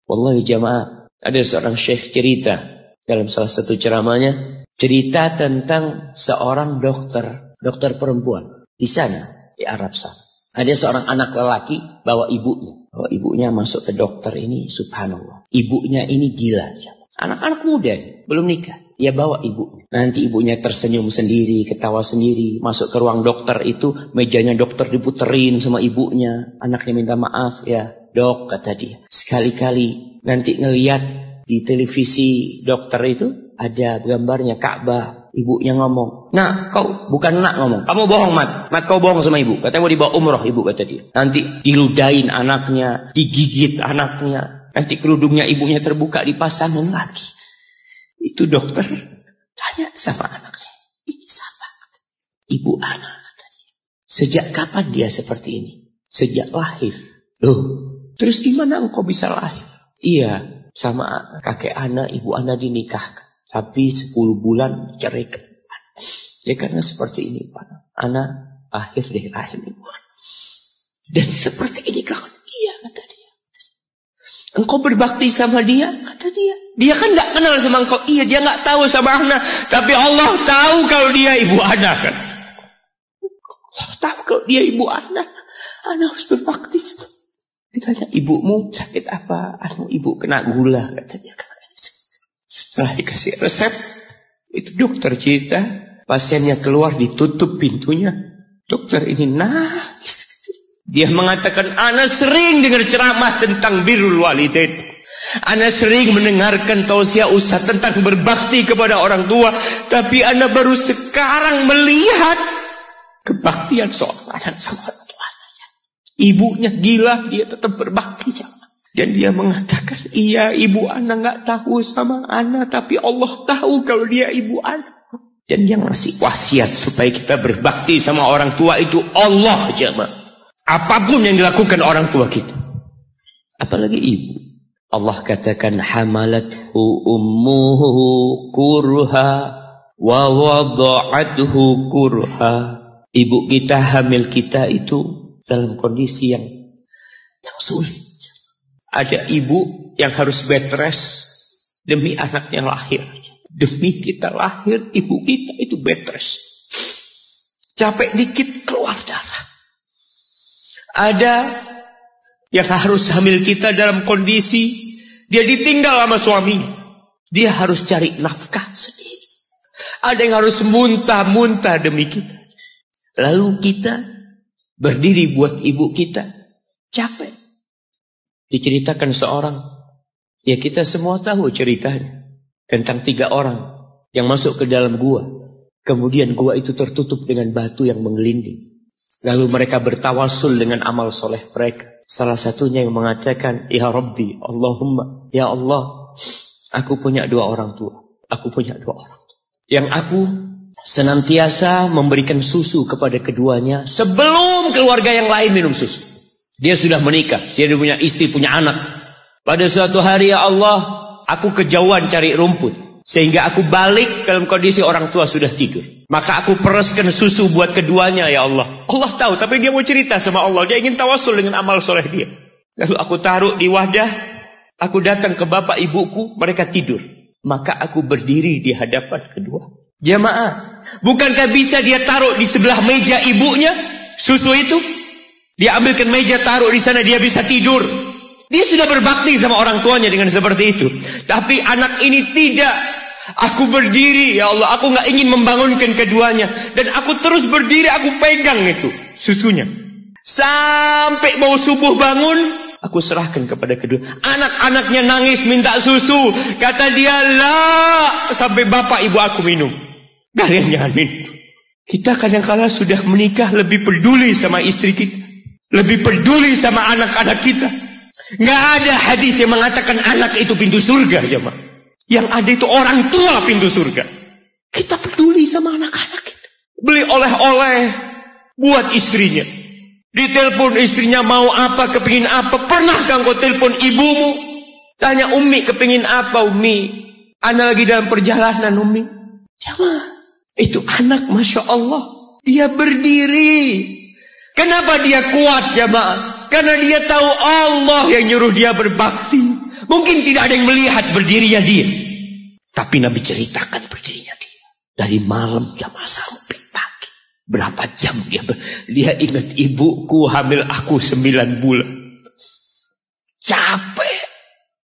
Wallahi jamaah, ada seorang syekh cerita dalam salah satu ceramahnya, cerita tentang seorang dokter perempuan di sana, di Arab sana. Ada seorang anak lelaki bawa ibunya masuk ke dokter ini, subhanallah. Ibunya ini gila. Anak-anak muda, belum nikah. Dia bawa ibu. Nanti ibunya tersenyum sendiri, ketawa sendiri. Masuk ke ruang dokter itu, mejanya dokter diputerin sama ibunya. Anaknya minta maaf ya, dok, kata dia. Sekali-kali nanti ngeliat di televisi dokter itu, ada gambarnya Ka'bah. Ibunya ngomong, nak kau, bukan nak ngomong, kamu bohong Mat kau bohong sama ibu. Katanya mau dibawa umroh ibu, kata dia. Nanti diludahin anaknya, digigit anaknya. Nanti kerudungnya ibunya terbuka, dipasangin lagi. Itu dokter tanya sama anaknya, ini siapa? Ibu anak, kata dia. Sejak kapan dia seperti ini? Sejak lahir. Loh, terus gimana engkau bisa lahir? Iya, sama kakek anak, ibu anak dinikahkan. Tapi 10 bulan ceraikan. Ya karena seperti ini Pak. Anak lahir dari rahim ibu. Dan seperti ini kelakuan. Iya, kata dia. Engkau berbakti sama dia, kata dia. Dia kan gak kenal sama engkau. Iya, dia gak tahu sama anak. Tapi Allah tahu kalau dia ibu anak kan. Allah tahu kalau dia ibu anak. Anak harus berbakti. Ditanya, ibumu sakit apa? Ibu kena gula, kata dia. Setelah dikasih resep, itu dokter cerita, pasiennya keluar ditutup pintunya. Dokter ini nangis. Dia mengatakan, ana sering dengar ceramah tentang birrul walidain. Ana sering mendengarkan tausiah ustaz tentang berbakti kepada orang tua. Tapi ana baru sekarang melihat kebaktian seorang anak sama orang tuanya. Ibunya gila, dia tetap berbakti. Dan dia mengatakan, iya ibu anak gak tahu sama anak, tapi Allah tahu kalau dia ibu anak. Dan yang ngasih wasiat supaya kita berbakti sama orang tua itu Allah jemaah. Apapun yang dilakukan orang tua kita. Apalagi ibu. Allah katakan, hamalathu ummuhu kurha wa wada'athu kurha. Ibu kita, hamil kita itu dalam kondisi yang sulit. Ada ibu yang harus bed rest demi anak yang lahir. Demi kita lahir, ibu kita itu bed rest. Capek dikit keluar darah. Ada yang harus hamil kita dalam kondisi dia ditinggal sama suaminya. Dia harus cari nafkah sendiri. Ada yang harus muntah-muntah demi kita. Lalu kita berdiri buat ibu kita. Capek. Diceritakan seorang, ya kita semua tahu ceritanya, tentang 3 orang yang masuk ke dalam gua. Kemudian gua itu tertutup dengan batu yang menggelinding. Lalu mereka bertawasul dengan amal soleh mereka. Salah satunya yang mengatakan, ya Rabbi, Allahumma, ya Allah, aku punya 2 orang tua. Aku punya 2 orang tua. Yang aku senantiasa memberikan susu kepada keduanya sebelum keluarga yang lain minum susu. Dia sudah menikah, dia punya istri, punya anak. Pada suatu hari ya Allah, aku kejauhan cari rumput. Sehingga aku balik dalam kondisi orang tua sudah tidur. Maka aku pereskan susu buat keduanya ya Allah. Allah tahu, tapi dia mau cerita sama Allah. Dia ingin tawasul dengan amal soleh dia. Lalu aku taruh di wadah. Aku datang ke bapak ibuku, mereka tidur. Maka aku berdiri di hadapan kedua. Jamaah, bukankah bisa dia taruh di sebelah meja ibunya susu itu? Dia ambilkan meja, taruh di sana, dia bisa tidur. Dia sudah berbakti sama orang tuanya dengan seperti itu. Tapi anak ini tidak. Aku berdiri, ya Allah, aku gak ingin membangunkan keduanya. Dan aku terus berdiri, aku pegang itu susunya. Sampai mau subuh bangun, aku serahkan kepada kedua. Anak-anaknya nangis minta susu. Kata dia, lah, sampai bapak ibu aku minum. Kalian jangan minum. Kita kadang-kala sudah menikah lebih peduli sama istri kita. Lebih peduli sama anak-anak kita. Nggak ada hadis yang mengatakan anak itu pintu surga, jemaah. Yang ada itu orang tua pintu surga. Kita peduli sama anak-anak kita. Beli oleh-oleh buat istrinya. Ditelepon istrinya mau apa, kepingin apa. Pernahkah engkau telepon ibumu? Tanya, Umi kepingin apa Umi? Ana lagi dalam perjalanan Umi. Jemaah, itu anak Masya Allah. Dia berdiri. Kenapa dia kuat jemaah? Karena dia tahu Allah yang nyuruh dia berbakti. Mungkin tidak ada yang melihat berdirinya dia. Tapi Nabi ceritakan berdirinya dia. Dari malam jamaah sampai pagi. Berapa jam dia ingat, ibuku hamil aku 9 bulan. Capek.